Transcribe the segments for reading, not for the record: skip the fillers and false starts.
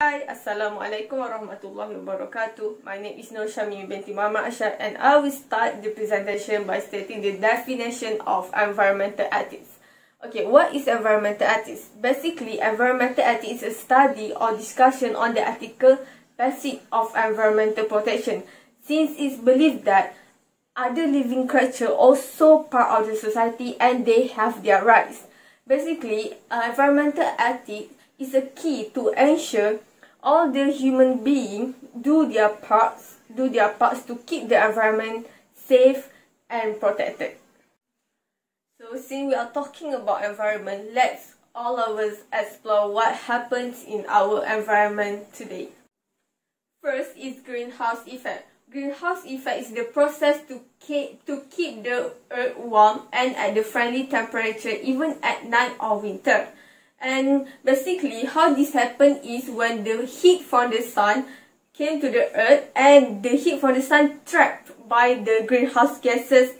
Hi, Assalamualaikum warahmatullahi wabarakatuh. My name is Noorsyamimi binti Mohammad Arshad, and I will start the presentation by stating the definition of environmental ethics. Okay, what is environmental ethics? Basically, environmental ethics is a study or discussion on the ethical basics of environmental protection, since it's believed that other living creatures also part of the society and they have their rights. Basically, environmental ethics is a key to ensure all the human beings do their parts to keep the environment safe and protected. So since we are talking about environment, let's all of us explore what happens in our environment today. First is greenhouse effect. Greenhouse effect is the process to keep the earth warm and at the friendly temperature even at night or winter. And basically how this happens is when the heat from the sun came to the earth and the heat from the sun trapped by the greenhouse gases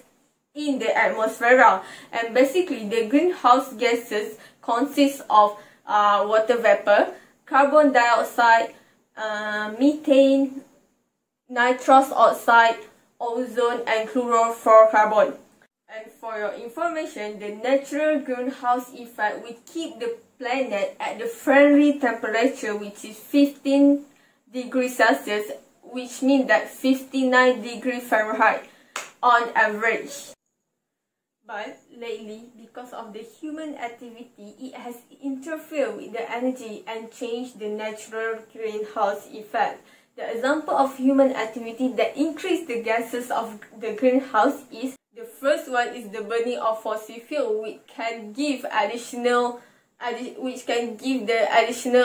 in the atmosphere. And basically the greenhouse gases consist of water vapor, carbon dioxide, methane, nitrous oxide, ozone and chlorofluorocarbon. And for your information, the natural greenhouse effect will keep the planet at the friendly temperature, which is 15 degrees Celsius, which means that 59 degrees Fahrenheit on average. But lately, because of the human activity, it has interfered with the energy and changed the natural greenhouse effect. The example of human activity that increase the gases of the greenhouse is the first one is the burning of fossil fuel, which can give the additional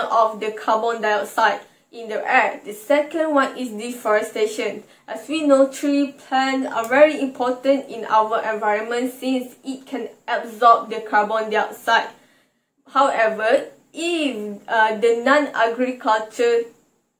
of the carbon dioxide in the air. The second one is deforestation. As we know, trees, plants are very important in our environment since it can absorb the carbon dioxide. However, if the non-agriculture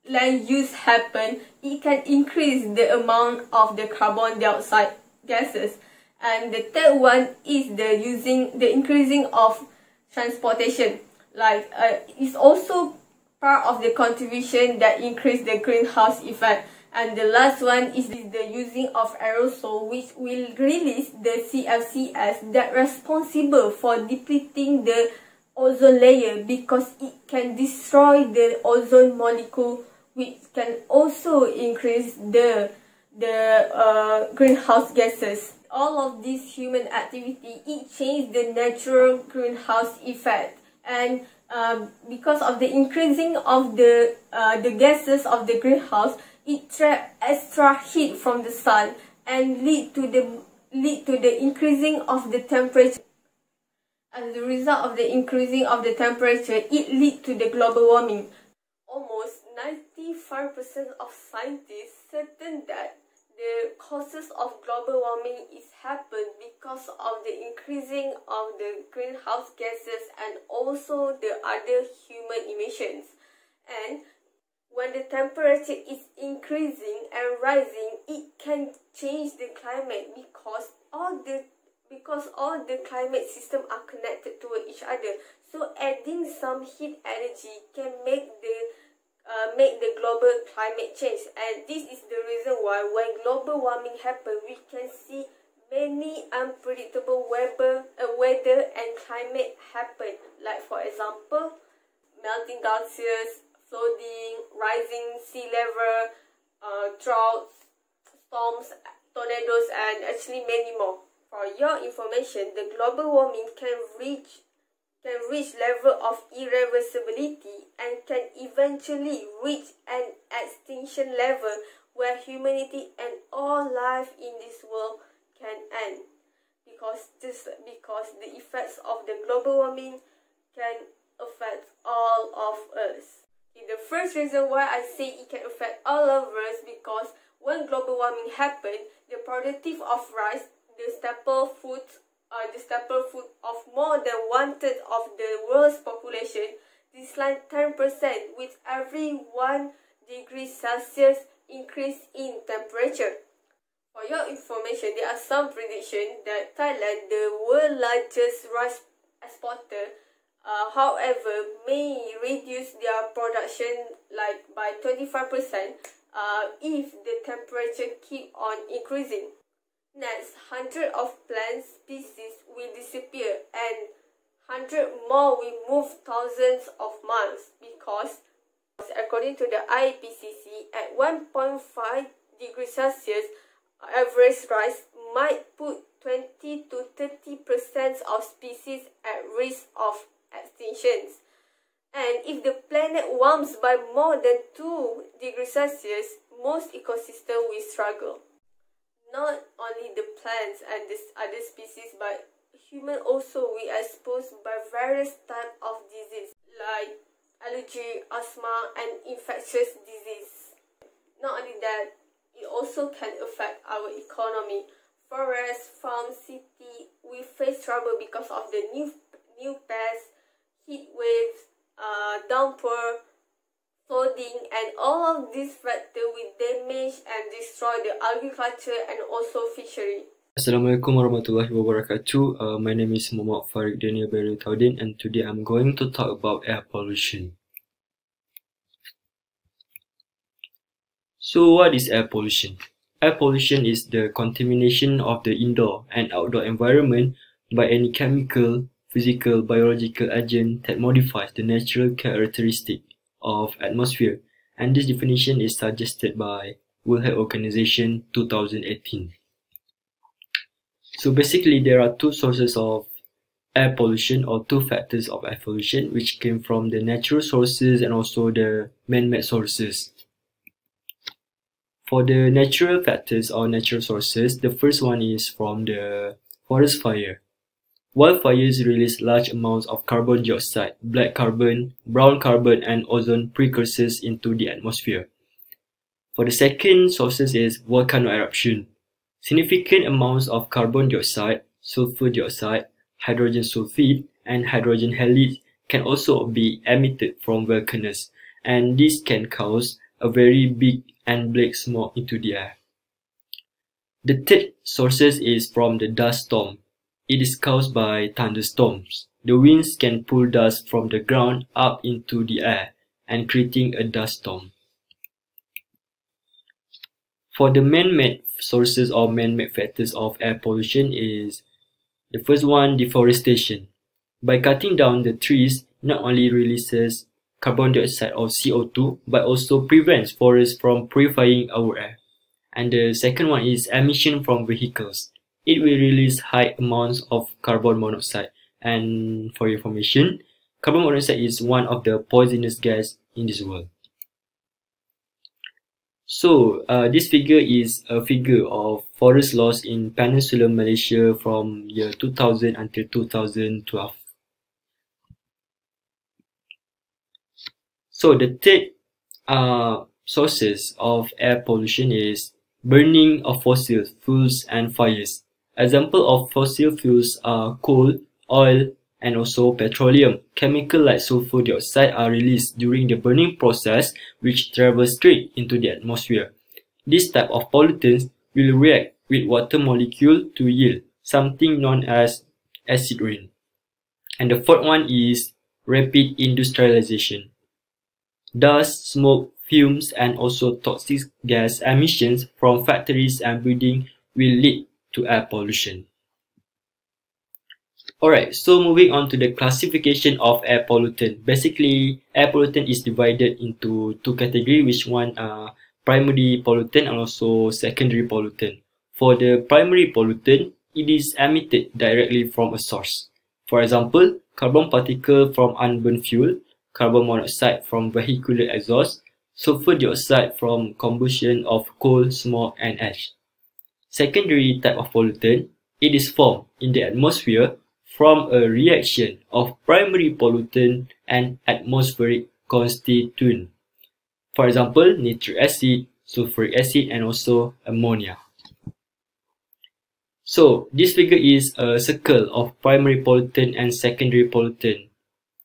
land use happen, it can increase the amount of the carbon dioxide gases. And the third one is the increasing of transportation. It's also part of the contribution that increase the greenhouse effect. And the last one is the using of aerosol, which will release the CFCs that responsible for depleting the ozone layer, because it can destroy the ozone molecule, which can also increase the greenhouse gases. All of this human activity, it changed the natural greenhouse effect, and because of the increasing of the gases of the greenhouse, it trap extra heat from the sun and lead to the increasing of the temperature. As a result of the increasing of the temperature, it lead to the global warming. Almost 95% of scientists certain that the causes of global warming is happen because of the increasing of the greenhouse gases and also the other human emissions. And when the temperature is increasing and rising, it can change the climate because all the climate system are connected to each other. So adding some heat energy can make the global climate change. And this is the reason why when global warming happens, we can see many unpredictable weather and climate happen. Like for example, melting glaciers, flooding, rising sea level, droughts, storms, tornadoes, and actually many more. For your information, the global warming can reach level of irreversibility and can eventually reach an extinction level where humanity and all life in this world can end, because the effects of the global warming can affect all of us. The first reason why I say it can affect all of us, because when global warming happens, the productive of rice, the staple food of more than 1/3 of the world's population, decline 10% with every 1 degree Celsius increase in temperature. For your information, there are some predictions that Thailand, the world's largest rice exporter, however, may reduce their production like by 25% if the temperature keep on increasing. Next, hundreds of plant species will disappear and 100 more will move thousands of miles because, according to the IPCC, at 1.5 degrees Celsius, average rise might put 20 to 30% of species at risk of extinctions. And if the planet warms by more than 2 degrees Celsius, most ecosystems will struggle. Not only the plants and this other species, but humans also will exposed by various types of disease like allergy, asthma, and infectious disease. Not only that, it also can affect our economy. Forest, farm, city will face trouble because of the new pests, heat waves, downpour, flooding, and all of these factors will damage and destroy the agriculture and also fishery. Assalamualaikum warahmatullahi wabarakatuh. My name is Mohammad Farieq Danial by Rithaudin, and today I'm going to talk about air pollution. So what is air pollution? Air pollution is the contamination of the indoor and outdoor environment by any chemical, physical, biological agent that modifies the natural characteristic of atmosphere, and this definition is suggested by World Health Organization 2018. So basically there are two sources of air pollution, or two factors of air pollution, which came from the natural sources and also the man-made sources. For the natural factors or natural sources, the first one is from the forest fire. Wildfires release large amounts of carbon dioxide, black carbon, brown carbon, and ozone precursors into the atmosphere. For the second sources is volcano eruption. Significant amounts of carbon dioxide, sulfur dioxide, hydrogen sulfide, and hydrogen halide can also be emitted from volcanoes, and this can cause a very big and black smoke into the air. The third sources is from the dust storm. It is caused by thunderstorms. The winds can pull dust from the ground up into the air and creating a dust storm. For the man-made sources or man-made factors of air pollution is the first one, deforestation. By cutting down the trees, not only releases carbon dioxide or CO2, but also prevents forests from purifying our air. And the second one is emission from vehicles. It will release high amounts of carbon monoxide. And for your information, carbon monoxide is one of the poisonous gas in this world. So this figure is a figure of forest loss in Peninsular Malaysia from year 2000 until 2012. So the third sources of air pollution is burning of fossil fuels and fires. Example of fossil fuels are coal, oil, and also petroleum. Chemicals like sulfur dioxide are released during the burning process, which travels straight into the atmosphere. This type of pollutants will react with water molecule to yield something known as acid rain. And the fourth one is rapid industrialization. Dust, smoke, fumes, and also toxic gas emissions from factories and buildings will lead to air pollution. Alright, so moving on to the classification of air pollutant. Basically, air pollutant is divided into two categories, which one are primary pollutant and also secondary pollutant. For the primary pollutant, it is emitted directly from a source. For example, carbon particle from unburned fuel, carbon monoxide from vehicular exhaust, sulfur dioxide from combustion of coal, smoke, and ash. Secondary type of pollutant, it is formed in the atmosphere from a reaction of primary pollutant and atmospheric constituent. For example, nitric acid, sulfuric acid, and also ammonia. So this figure is a circle of primary pollutant and secondary pollutant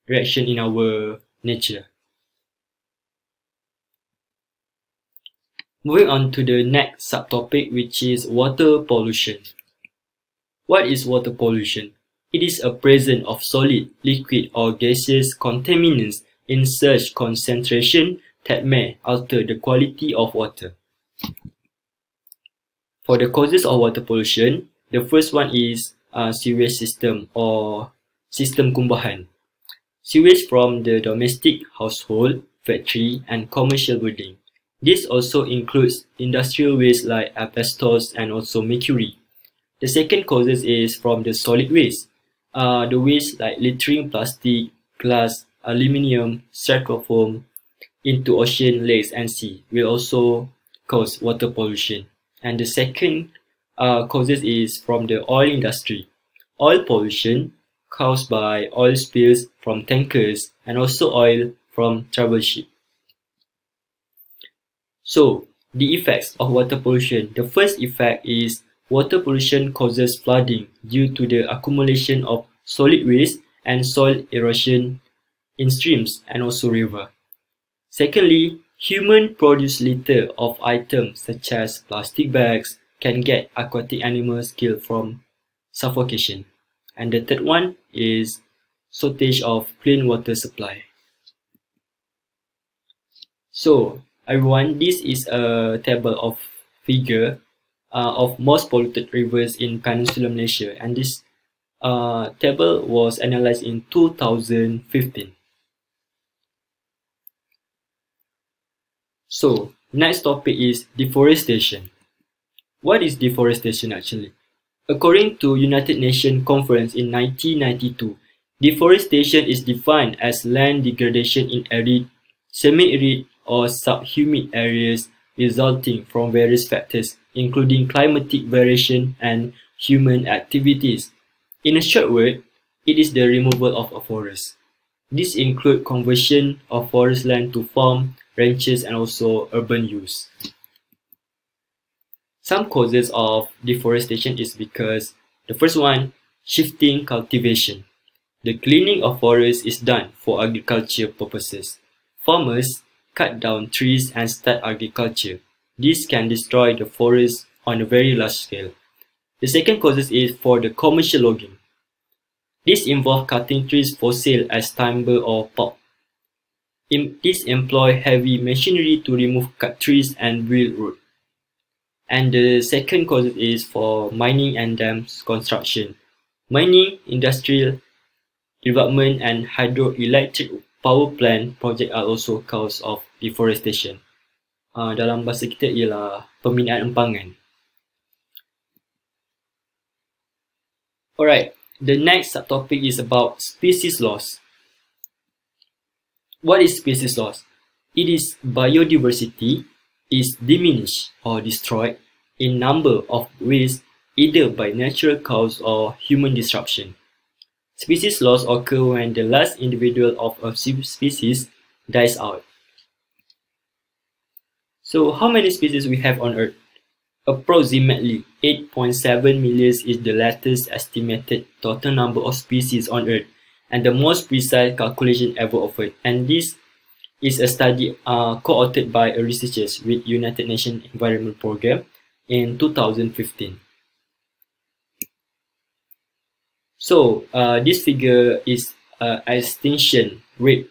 reaction in our nature. Moving on to the next subtopic, which is water pollution. What is water pollution? It is a presence of solid, liquid or gaseous contaminants in such concentration that may alter the quality of water. For the causes of water pollution, the first one is sewage system or sistem kumbahan. Sewage from the domestic, household, factory and commercial building. This also includes industrial waste like asbestos and also mercury. The second causes is from the solid waste. The waste like littering plastic, glass, aluminium, styrofoam into ocean, lakes and sea will also cause water pollution. And the second causes is from the oil industry. Oil pollution caused by oil spills from tankers and also oil from travel ships. So, the effects of water pollution. The first effect is water pollution causes flooding due to the accumulation of solid waste and soil erosion in streams and also river. Secondly, human-produced litter of items such as plastic bags can get aquatic animals killed from suffocation. And the third one is shortage of clean water supply. So, everyone, this is a table of figure of most polluted rivers in Peninsular Malaysia, and this table was analyzed in 2015. So, next topic is deforestation. What is deforestation actually? According to United Nations Conference in 1992, deforestation is defined as land degradation in arid, semi-arid or subhumid areas resulting from various factors including climatic variation and human activities. In a short word, it is the removal of a forest. This includes conversion of forest land to farm, ranches and also urban use. Some causes of deforestation is because the first one, shifting cultivation. The cleaning of forests is done for agriculture purposes. Farmers cut down trees and start agriculture. This can destroy the forest on a very large scale. The second causes is for the commercial logging. This involves cutting trees for sale as timber or pulp. This employs heavy machinery to remove cut trees and build roads. And the second cause is for mining and dams construction. Mining, industrial development and hydroelectric power plant project are also cause of deforestation. Dalam bahasa kita ialah peminaan empangan. Alright, the next subtopic is about species loss. What is species loss? It is biodiversity is diminished or destroyed in number of ways either by natural cause or human disruption. Species loss occur when the last individual of a species dies out. So how many species we have on Earth? Approximately 8.7 million is the latest estimated total number of species on Earth and the most precise calculation ever offered. And this is a study co-authored by researchers with United Nations Environment Programme in 2015. So this figure is extinction rate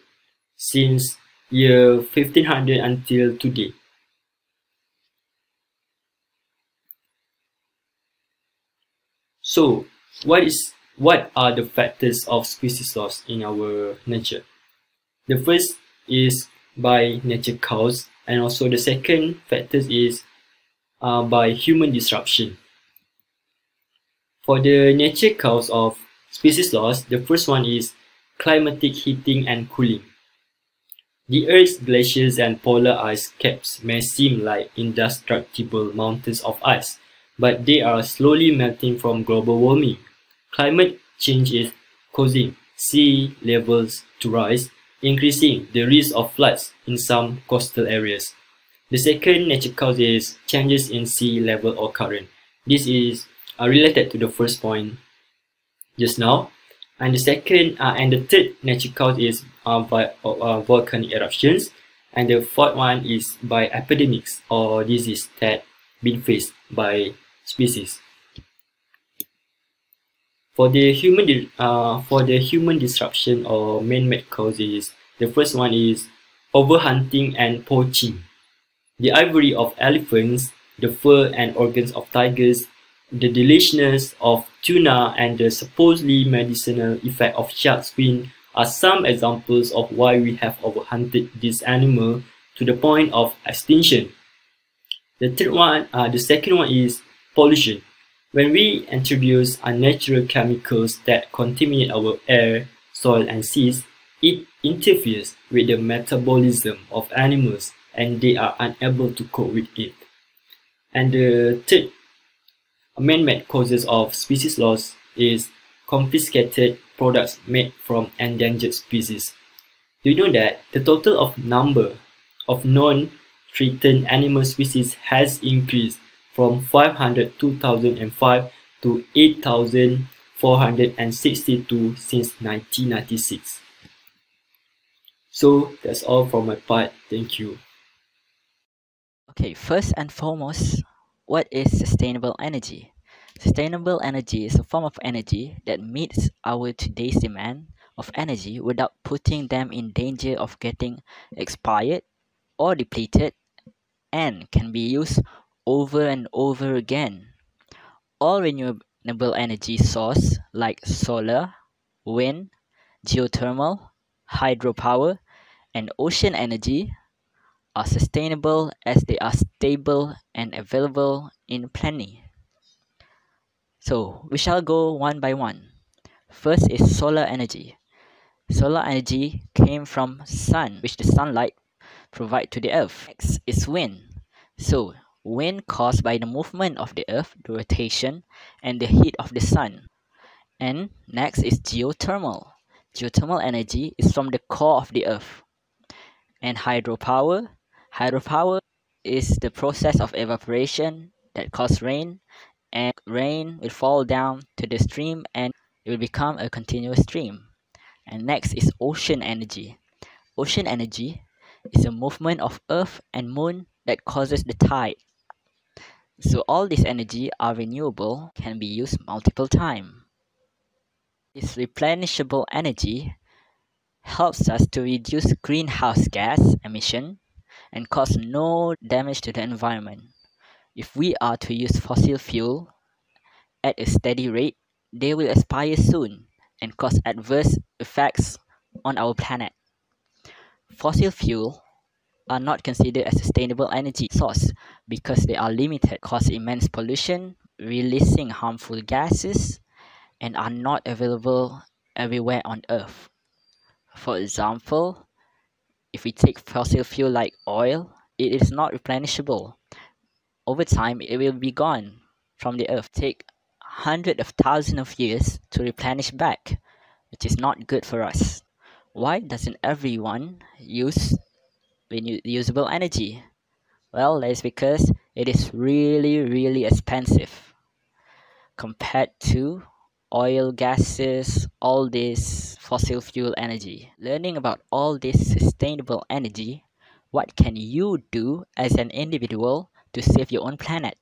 since year 1500 until today. So what are the factors of species loss in our nature? The first is by nature cause, and also the second factor is by human disruption. For the nature cause of species loss, the first one is climatic heating and cooling. The Earth's glaciers and polar ice caps may seem like indestructible mountains of ice, but they are slowly melting from global warming. Climate change is causing sea levels to rise, increasing the risk of floods in some coastal areas. The second nature cause is changes in sea level or current. This is related to the first point just now. And the second and the third nature cause is by volcanic eruptions, and the fourth one is by epidemics or disease that been faced by species. For the human disruption or man-made causes, the first one is overhunting and poaching. The ivory of elephants, the fur and organs of tigers, the deliciousness of tuna, and the supposedly medicinal effect of shark's fin are some examples of why we have overhunted this animal to the point of extinction. The second one is pollution. When we introduce unnatural chemicals that contaminate our air, soil, and seas, it interferes with the metabolism of animals and they are unable to cope with it. And the third man-made causes of species loss is confiscated products made from endangered species. Do you know that the total of number of non-threatened animal species has increased from 502,005 to 8,462 since 1996. So that's all from my part. Thank you. Okay, first and foremost, what is sustainable energy? Sustainable energy is a form of energy that meets our today's demand of energy without putting them in danger of getting expired or depleted, and can be used over and over again. All renewable energy sources like solar, wind, geothermal, hydropower, and ocean energy are sustainable as they are stable and available in plenty. So we shall go one by one. First is solar energy. Solar energy came from sun, which the sunlight provide to the earth. Next is wind. So wind caused by the movement of the earth, the rotation, and the heat of the sun. And next is geothermal. Geothermal energy is from the core of the earth. And hydropower. Hydropower is the process of evaporation that causes rain, and rain will fall down to the stream and it will become a continuous stream. And next is ocean energy. Ocean energy is a movement of earth and moon that causes the tide. So all this energy are renewable, can be used multiple times. This replenishable energy helps us to reduce greenhouse gas emission and cause no damage to the environment. If we are to use fossil fuel at a steady rate, they will expire soon and cause adverse effects on our planet. Fossil fuel are not considered a sustainable energy source because they are limited, cause immense pollution, releasing harmful gases, and are not available everywhere on Earth. For example, if we take fossil fuel like oil, it is not replenishable. Over time, it will be gone from the Earth. Take hundreds of thousands of years to replenish back, which is not good for us. Why doesn't everyone use reusable energy? Well, that is because it is really expensive compared to oil, gases, all this fossil fuel energy. Learning about all this sustainable energy, what can you do as an individual to save your own planet?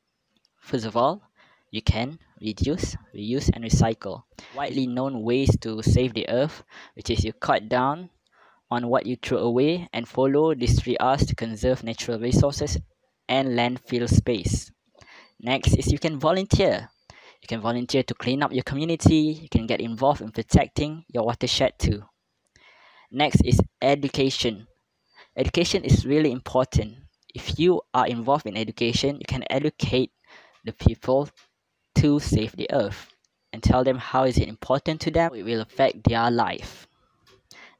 First of all, you can reduce, reuse, and recycle. Widely known ways to save the earth, which is you cut down on what you throw away and follow these 3 R's to conserve natural resources and landfill space. Next is you can volunteer. You can volunteer to clean up your community. You can get involved in protecting your watershed too. Next is education. Education is really important. If you are involved in education, you can educate the people to save the earth and tell them how is it important to them. It will affect their life.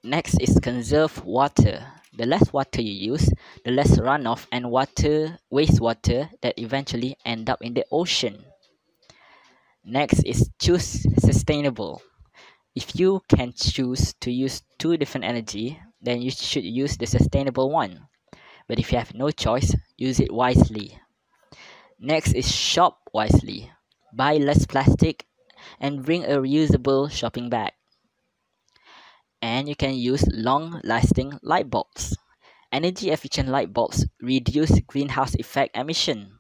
Next is conserve water. The less water you use, the less runoff and wastewater that eventually end up in the ocean. Next is choose sustainable. If you can choose to use 2 different energy, then you should use the sustainable one. But if you have no choice, use it wisely. Next is shop wisely. Buy less plastic and bring a reusable shopping bag. And you can use long-lasting light bulbs. Energy-efficient light bulbs reduce greenhouse effect emission.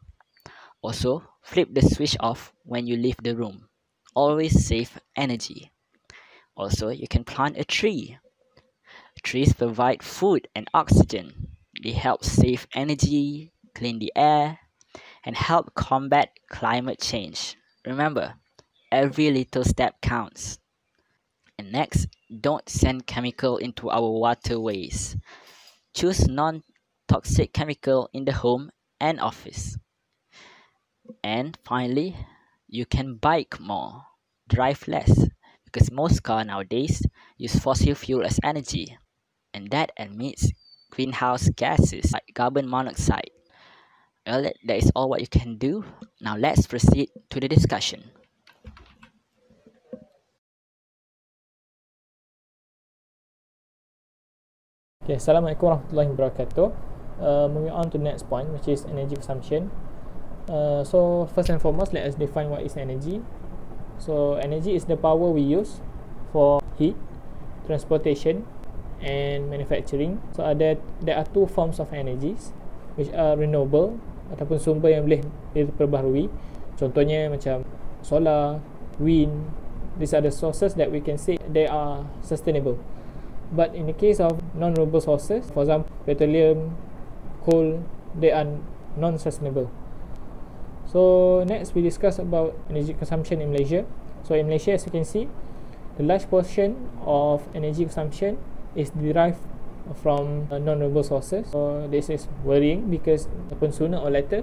Also, flip the switch off when you leave the room. always save energy. Also, you can plant a tree. Trees provide food and oxygen. They help save energy, clean the air, and help combat climate change. Remember, every little step counts. And next, don't send chemical into our waterways. Choose non-toxic chemical in the home and office. And finally, you can bike more, drive less, because most cars nowadays use fossil fuel as energy, and that emits greenhouse gases like carbon monoxide. Well, that is all what you can do. Now let's proceed to the discussion. Okay, Assalamualaikum warahmatullahi wabarakatuh. Moving on to the next point, which is energy consumption. So first and foremost, let us define what is energy. So energy is the power we use for heat, transportation, and manufacturing. So there are two forms of energies, which are renewable ataupun sumber yang boleh diperbaharui. Contohnya macam solar, wind. These are the sources that we can say they are sustainable. But in the case of non-renewable sources, for example, petroleum, coal, they are non-sustainable. So next we discuss about energy consumption in Malaysia. So in Malaysia, as you can see, the large portion of energy consumption is derived from non-renewable sources. So this is worrying because sooner or later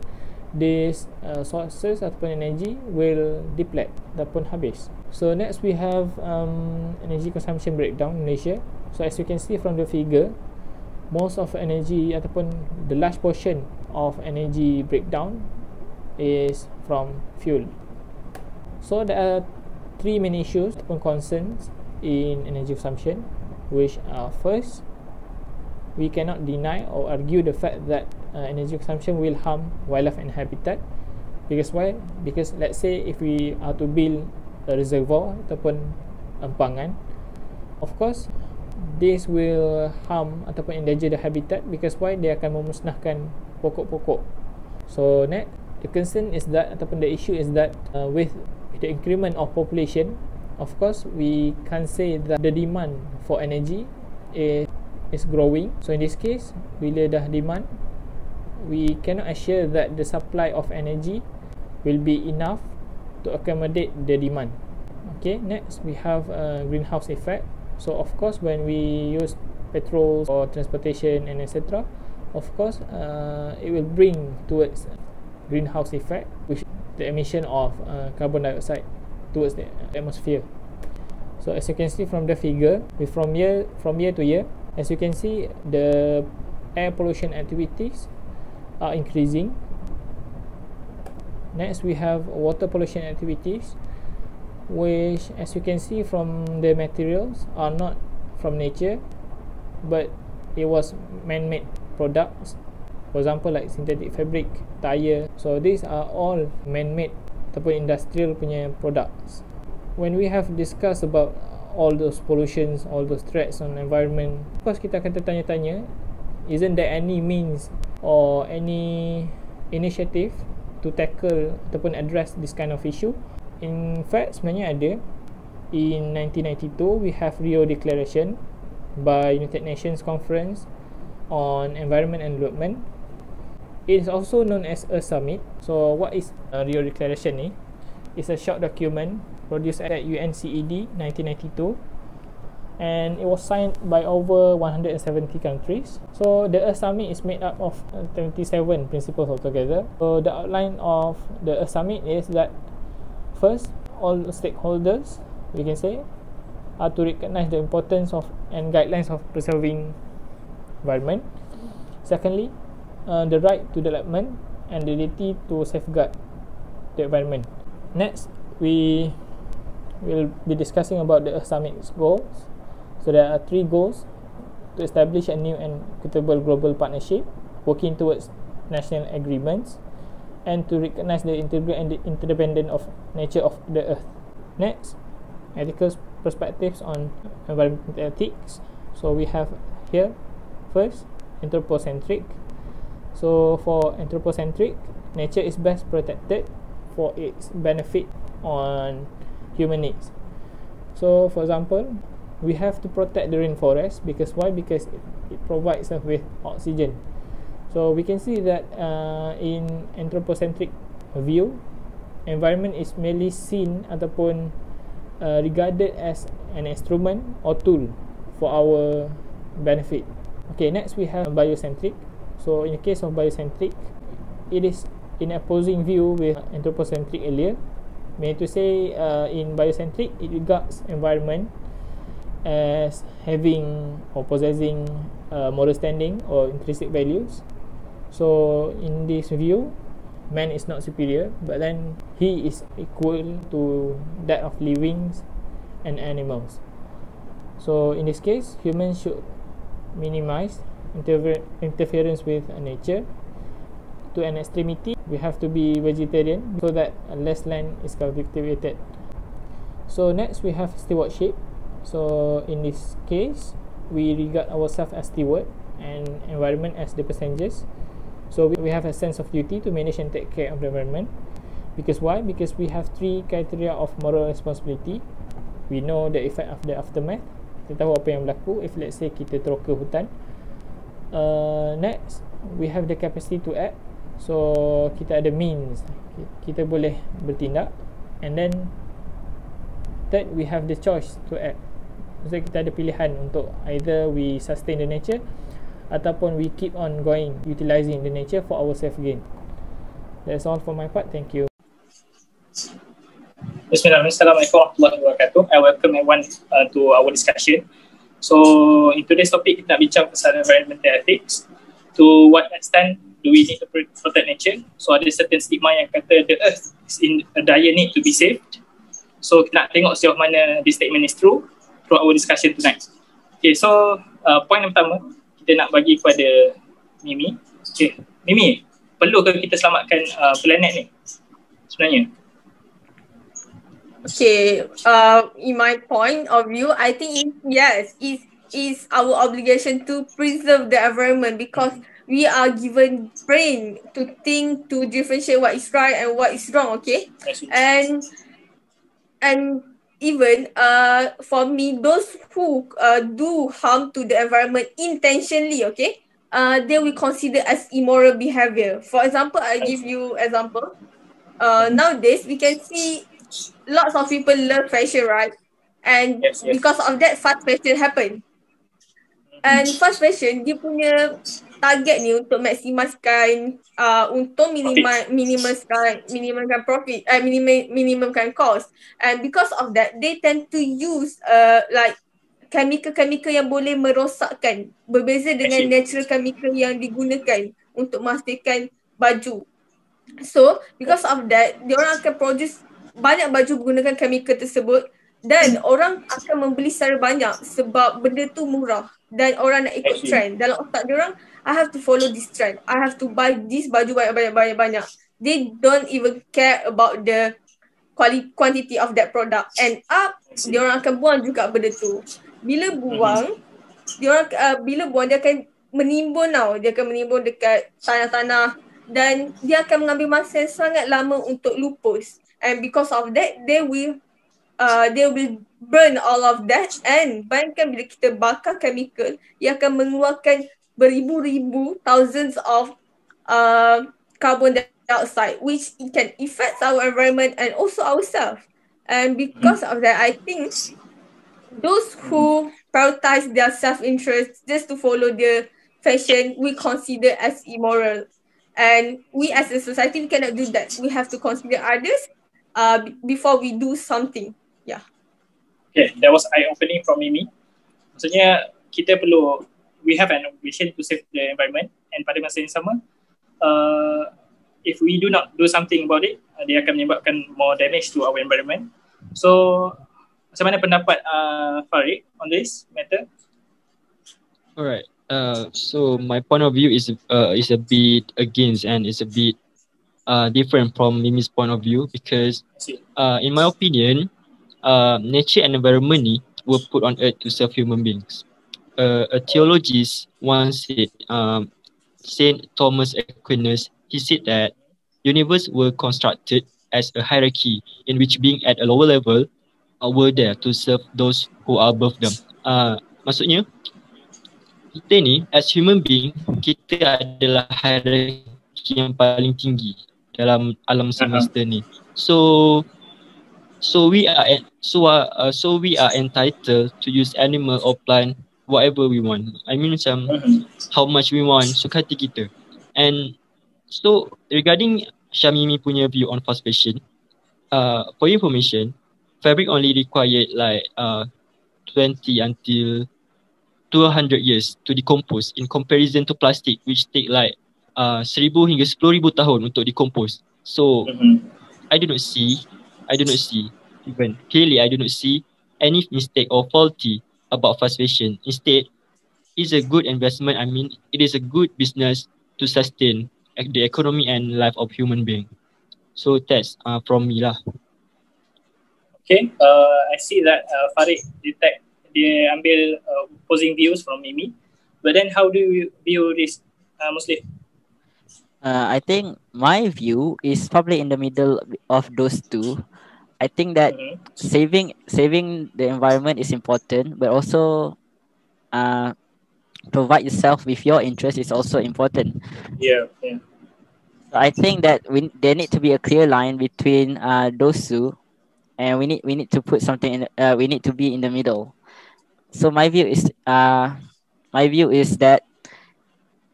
these sources ataupun energy will deplete ataupun habis. So next we have energy consumption breakdown in Malaysia. So as you can see from the figure, most of energy ataupun the large portion of energy breakdown is from fuel. So there are three main issues ataupun concerns in energy consumption, which are first, we cannot deny or argue the fact that energy consumption will harm wildlife and habitat. Because why? Because let's say if we are to build a reservoir ataupun empangan, of course this will harm ataupun endanger the habitat, because why? Dia akan memusnahkan pokok-pokok. So next, the concern is that ataupun the issue is that with the increment of population, of course we can say that the demand for energy is growing. So in this case, bila dah demand, we cannot assure that the supply of energy will be enough to accommodate the demand. Okay, next we have greenhouse effect. So of course when we use petrol for transportation and etc., of course it will bring towards greenhouse effect, which is the emission of carbon dioxide towards the atmosphere. So as you can see from the figure, from year to year, as you can see, the air pollution activities are increasing. Next we have water pollution activities, which as you can see from the materials are not from nature, but it was man-made products. For example, like synthetic fabric, tire. So these are all man-made ataupun industrial punya products. When we have discussed about all those pollutions, all those threats on the environment, of course kita akan tertanya-tanya, isn't there any means or any initiative to tackle ataupun address this kind of issue? In fact, sebenarnya ada. In 1992, we have Rio Declaration by United Nations Conference on Environment and Development. It is also known as a summit. So what is Rio Declaration ni? It's a short document produced at UNCED 1992, and it was signed by over 170 countries. So the Earth Summit is made up of 27 principles altogether. So the outline of the Earth Summit is that first, all stakeholders, we can say, are to recognize the importance of and guidelines of preserving environment. Secondly, the right to development and the duty to safeguard the environment. Next, we will be discussing about the Earth Summit's goals. So there are three goals: to establish a new and equitable global partnership, working towards national agreements, and to recognize the integral and the interdependent of nature of the earth. Next, ethical perspectives on environmental ethics. So we have here first anthropocentric. So for anthropocentric, nature is best protected for its benefit on human needs. So for example, we have to protect the rainforest because why? Because it provides us with oxygen. So we can see that in anthropocentric view, environment is merely seen ataupun regarded as an instrument or tool for our benefit. Okay, next we have biocentric. So in the case of biocentric, it is in opposing view with anthropocentric earlier. Meaning to say, in biocentric, it regards environment as having or possessing moral standing or intrinsic values. So in this view, man is not superior, but then he is equal to that of livings and animals. So in this case, humans should minimize interference with nature. To an extremity, we have to be vegetarian so that less land is cultivated. So next we have stewardship. So in this case, we regard ourselves as steward and environment as the passengers. So we have a sense of duty to manage and take care of the environment. Because why? Because we have 3 criteria of moral responsibility. We know the effect of the aftermath. Kita tahu apa yang berlaku if let's say kita teroka hutan. Next, we have the capacity to act. So kita ada means, kita boleh bertindak. And then third, we have the choice to act. So kita ada pilihan untuk either we sustain the nature ataupun we keep on going utilizing the nature for our self gain. That's all for my part. Thank you. Bismillahirrahmanirrahim. Assalamualaikum warahmatullahi wabarakatuh. I welcome everyone to our discussion. So in today's topic, kita nak bincang pasal environmental ethics. To what extent do we need to protect nature? So ada certain stigma yang kata the earth is in a dire need to be saved. So kita nak tengok sejauh mana this statement is true through our discussion tonight. Okay, so point yang pertama kita nak bagi kepada Mimi. Okay, Mimi, perlu ke kita selamatkan planet ni sebenarnya? Okay, in my point of view, I think yes, it is our obligation to preserve the environment because we are given brain to think, to differentiate what is right and what is wrong, okay? And even for me, those who do harm to the environment intentionally, okay, they will consider as immoral behavior. For example, I give you example. Nowadays, we can see lots of people love fashion, right? And because of that, fast fashion happen. And fast fashion, dia punya target ni untuk maksimalkan, untuk minimumkan profit, minimumkan cost. And because of that, they tend to use like chemical yang boleh merosakkan, berbeza dengan natural chemical yang digunakan untuk memastikan baju. So because of that, diorang akan produce banyak baju menggunakan chemical tersebut dan orang akan membeli secara banyak sebab benda tu murah dan orang nak ikut trend. Dalam otak diorang, I have to follow this trend. I have to buy this baju banyak. They don't even care about the quantity of that product. And diorang akan buang juga benda tu. Bila buang, dia akan menimbun tau. Dia akan menimbun dekat tanah-tanah dan dia akan mengambil masa yang sangat lama untuk lupus. And because of that, they will burn all of that. And bayangkan bila kita bakar chemical, ia akan mengeluarkan beribu-ribu, thousands of carbon dioxide, which it can affect our environment and also ourselves. And because of that, I think those who prioritize their self-interest just to follow their fashion, we consider as immoral. And we as a society, we cannot do that. We have to consider others before we do something. Yeah. Okay, that was eye-opening from Mimi. Maksudnya kita perlu, we have an obligation to save the environment, and pada masa yang sama, if we do not do something about it, dia akan menyebabkan more damage to our environment. So, macam mana pendapat Farieq on this matter? Alright. So my point of view is a bit against and it's a bit different from Mimi's point of view because in my opinion, nature and environment were put on earth to serve human beings. A theologist once said, Saint Thomas Aquinas, he said that universe were constructed as a hierarchy in which being at a lower level were there to serve those who are above them. Maksudnya, kita ni as human being, kita adalah hierarki yang paling tinggi dalam alam semesta ni. So we are entitled to use animal or plant whatever we want. I mean macam how much we want, suka hati kita. And so regarding Syamimi punya view on fast fashion, for your information, fabric only required like 20 until 200 years to decompose in comparison to plastic which take like 1000 hingga 10,000 tahun untuk decompose. So I do not see even clearly I do not see any mistake or faulty about fast fashion. Instead, it's a good investment. I mean, it is a good business to sustain the economy and life of human being. So that's from me lah. Okay, I see that Farieq dia ambil opposing views from Mimi. But then how do you view this, Muslim? I think my view is probably in the middle of those two. I think that saving the environment is important, but also provide yourself with your interest is also important. Yeah. So I think that there need to be a clear line between those two, and we need to put something in. We need to be in the middle. So my view is that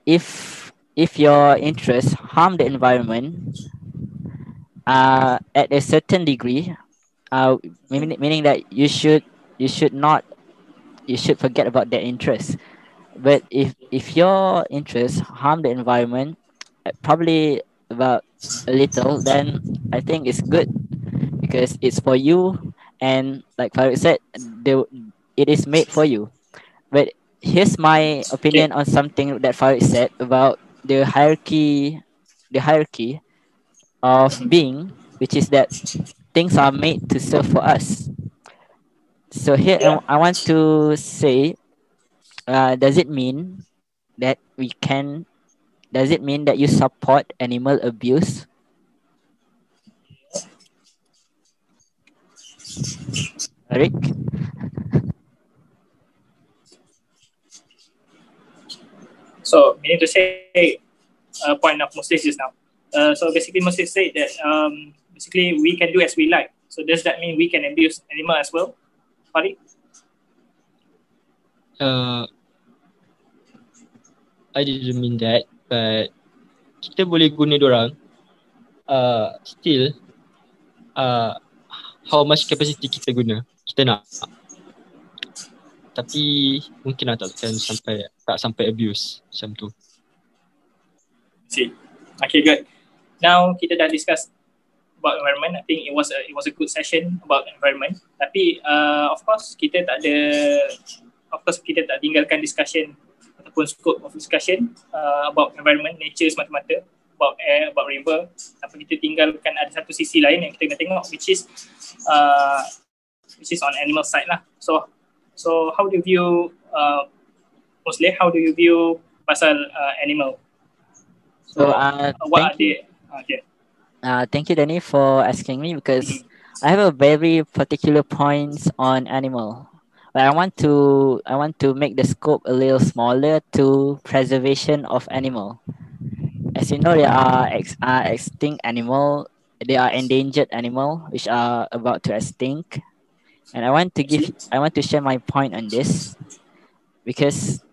if your interests harm the environment at a certain degree, meaning that you should forget about their interests. But if your interests harm the environment, probably about a little, then I think it's good because it's for you, and like Farieq said, it is made for you. But here's my opinion on something that Farieq said about the hierarchy of being, which is that things are made to serve for us. So here I want to say, does it mean that you support animal abuse? Farieq? So, meaning to say, point of Muslim just now. So basically Muslim said that basically we can do as we like. So does that mean we can abuse animal as well, Farieq? I didn't mean that, but kita boleh guna dorang still how much capacity kita guna, kita nak. Tapi mungkin tak sampai abuse macam tu. See. Okay, good. Now kita dah discuss about environment. I think it was a good session about environment. Tapi of course kita tak tinggalkan discussion ataupun scope of discussion about environment, nature semata-mata, about air, about river. Tapi kita tinggalkan ada satu sisi lain yang kita kena tengok, which is on animal side lah. So how do you view Muslim? How do you view pasal animal? So thank you, Danny, for asking me, because I have a very particular points on animal. But I want to make the scope a little smaller to preservation of animal. As you know, there are extinct animal. They are endangered animal which are about to extinct. And I want to share my point on this, because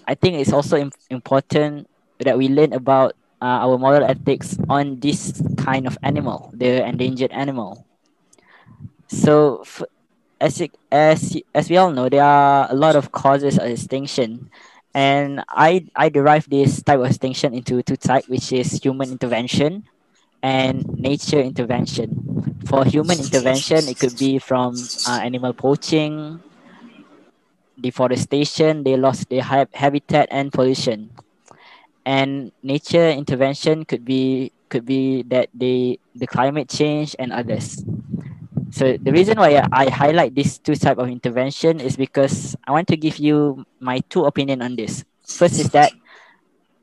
I think it's also important that we learn about our moral ethics on this kind of animal, the endangered animal. So, as we all know, there are a lot of causes of extinction, and I derive this type of extinction into two types, which is human intervention and nature intervention. For human intervention, it could be from animal poaching, deforestation, they lost their habitat, and pollution. And nature intervention could be that the climate change and others. So the reason why I highlight these two type of intervention is because I want to give you my two opinion on this. First is that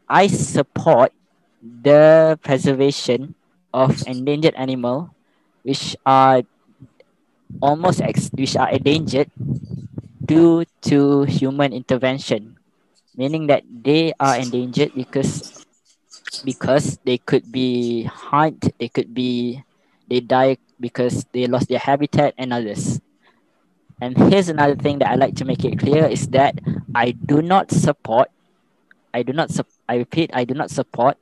I support the preservation of endangered animal, which are which are endangered due to human intervention, meaning that they are endangered because they could be harmed, they die because they lost their habitat and others. And here's another thing that I like to make it clear is that I do not support, I repeat, I do not support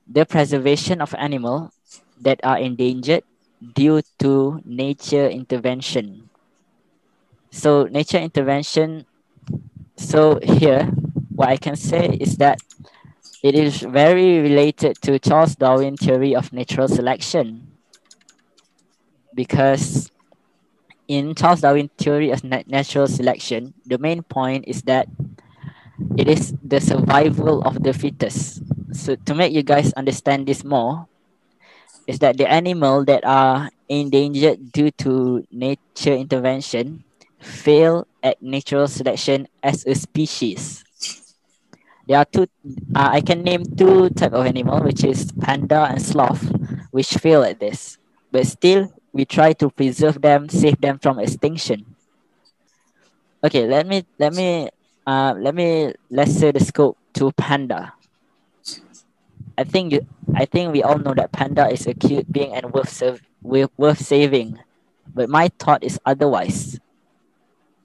the preservation of animals that are endangered due to nature intervention. So nature intervention, so here, what I can say is that it is very related to Charles Darwin theory of natural selection, because in Charles Darwin theory of natural selection, the main point is that it is the survival of the fittest. So to make you guys understand this more, is that the animal that are endangered due to nature intervention fail at natural selection as a species. There are two. I can name two type of animal, which is panda and sloth, which fail at this. But still, we try to preserve them, save them from extinction. Okay, let's say the scope to panda. I think we all know that panda is a cute being and worth saving. But my thought is otherwise.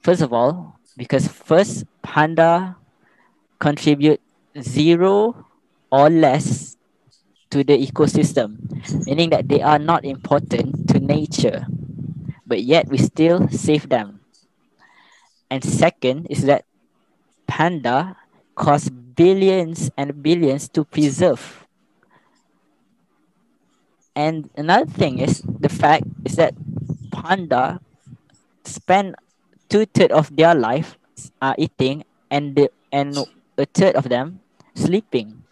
First of all, because first panda contribute 0 or less to the ecosystem, meaning that they are not important to nature, but yet we still save them. And second is that panda cost billions and billions to preserve. And another thing is the fact is that panda spend 2/3 of their life eating and a third of them sleeping,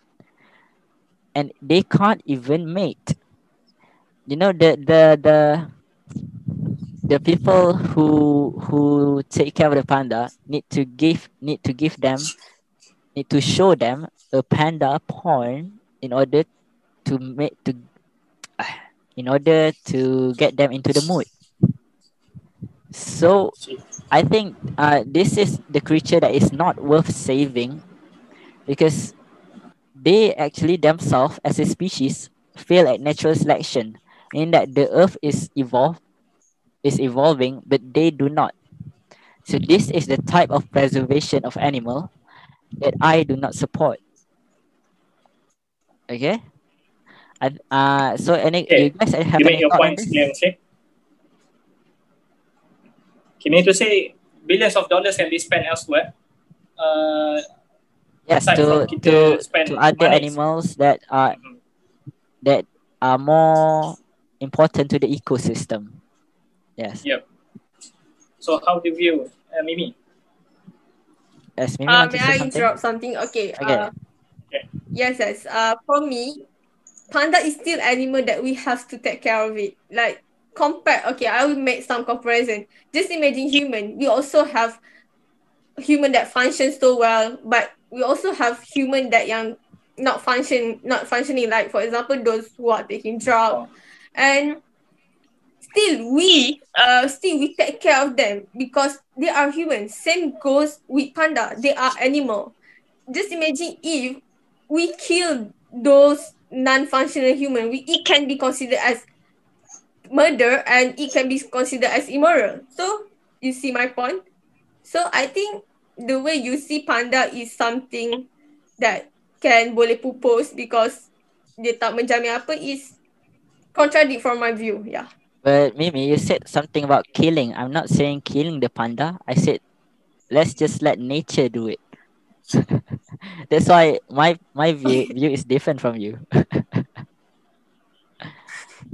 and they can't even mate. You know, the people who take care of the panda need to show them a panda porn in order to get them into the mood. So I think this is the creature that is not worth saving, because they actually themselves as a species fail at natural selection, meaning that the earth is evolving, but they do not. So this is the type of preservation of animal that I do not support. Okay. So you guys have you make any your thought on points this? clear, Muslim. You mean to say billions of dollars can be spent elsewhere? Yes, aside from kita to spend other money. animals that are more important to the ecosystem. Yes. Yep. So how do you view Mimi? Yes, Mimi want to May say I something? interrupt something? Okay. Okay. Yes. For me, panda is still animal that we have to take care of it. Like I will make some comparison. Just imagine human. We also have human that functions so well, but we also have human that yang not functioning. Like for example, those who are taking drugs, and still we take care of them because they are humans. Same goes with panda. They are animal. Just imagine if we kill those non-functional human, it can be considered as murder and it can be considered as immoral. So you see my point? So I think the way you see panda is something that can boleh pupus because dia tak menjamin apa is contradict from my view. Yeah. But Mimi, you said something about killing. I'm not saying killing the panda. I said let's just let nature do it. That's why my view is different from you.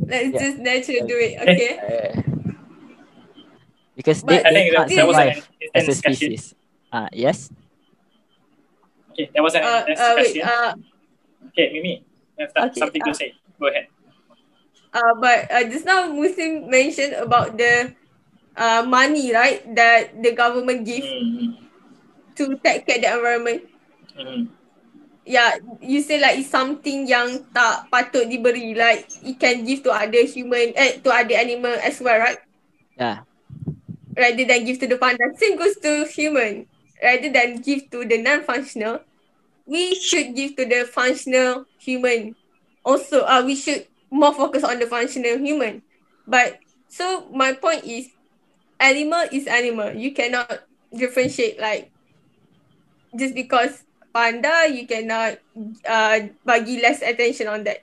Let's just nature do it, okay? Because But they can't there was survive an as a discussion. species. Yes. Okay, there was an discussion. Okay, Mimi, you have something to say. Go ahead. But just now Muslim mentioned about the money, right? That the government give to take care of the environment. Yeah, you say like it's something yang tak patut diberi, like it can give to other human, to other animal as well, right? Yeah. rather than give to the panda. Same goes to human. Rather than give to the non-functional, we should give to the functional human. Also, we should more focus on the functional human. But so my point is animal. You cannot differentiate like just because panda, you cannot bagi less attention on that.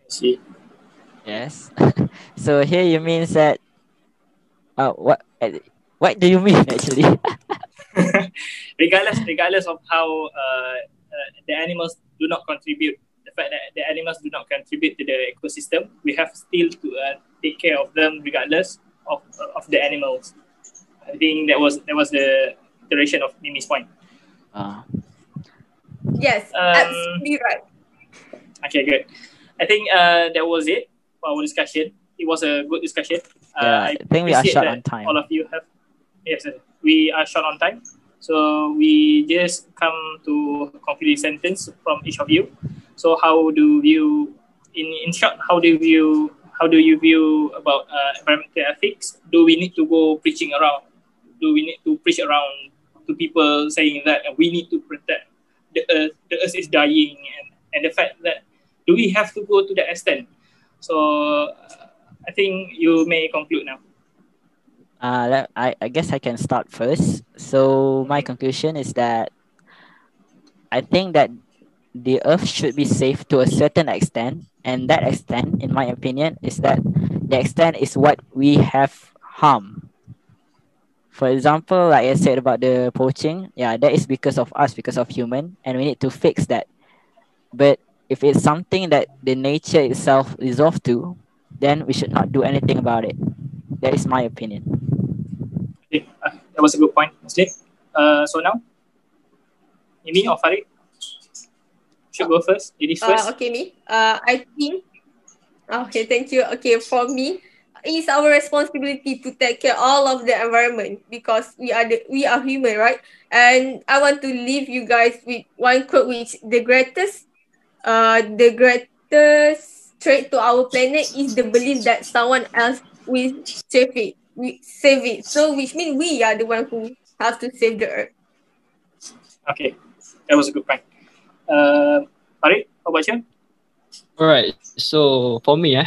See. Yes. So here you means that what do you mean actually? regardless of how the animals do not contribute, the fact that the animals do not contribute to the ecosystem, we have still to take care of them regardless of the animals. I think that was the iteration of Mimi's point. Yes, absolutely right. Okay, good. I think that was it for our discussion. It was a good discussion. I think we are short on time. All of you have, yes, we are short on time. So we just come to a concluding sentence from each of you. So how do you, in short, how do you view about environmental ethics? Do we need to go preaching around? Do we need to preach around to people saying that we need to protect the earth? The earth is dying, and the fact that do we have to go to that extent? So I think you may conclude now. I guess I can start first. So my conclusion is that I think that the earth should be safe to a certain extent, and that extent, in my opinion, is that the extent is what we have harm. For example, like I said about the poaching, yeah, that is because of us, because of human, and we need to fix that. But if it's something that the nature itself resolved to, then we should not do anything about it. That is my opinion. Okay, that was a good point, Muslim. So now, Mimi or Farieq? Should go first. Ladies first. Okay, me. I think. Okay, thank you. Okay, for me, it's our responsibility to take care all of the environment because we are human, right? And I want to leave you guys with one quote, which the greatest threat to our planet is the belief that someone else will save it. We save it. So which means we are the one who have to save the earth. Okay, that was a good point. Farieq, how about you? Alright, so for me,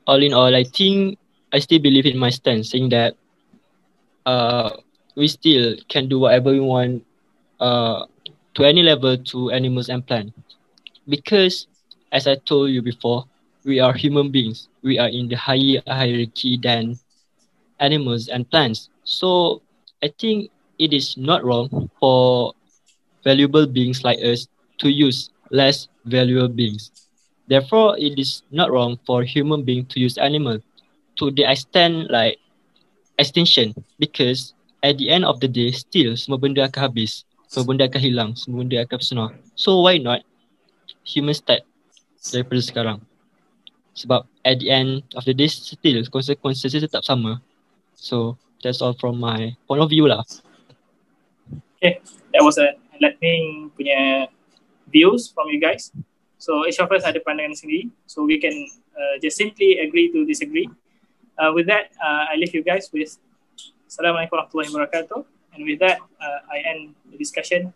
all in all, I think I still believe in my stance, saying that we still can do whatever we want to any level to animals and plants. Because, as I told you before, we are human beings. We are in the higher hierarchy than animals and plants. So, I think it is not wrong for valuable beings like us to use less valuable beings. Therefore, it is not wrong for human being to use animal to the extent like extinction, because at the end of the day still semua benda akan habis, semua benda akan hilang, semua benda akan musnah. So why not human start daripada sekarang? Sebab at the end of the day still consequences tetap sama. So that's all from my point of view lah. Okay, that was a enlightening punya views from you guys. So each of us ada pandangan sendiri. So we can just simply agree to disagree. With that, I leave you guys with Assalamualaikum warahmatullahi wabarakatuh. And with that, I end the discussion.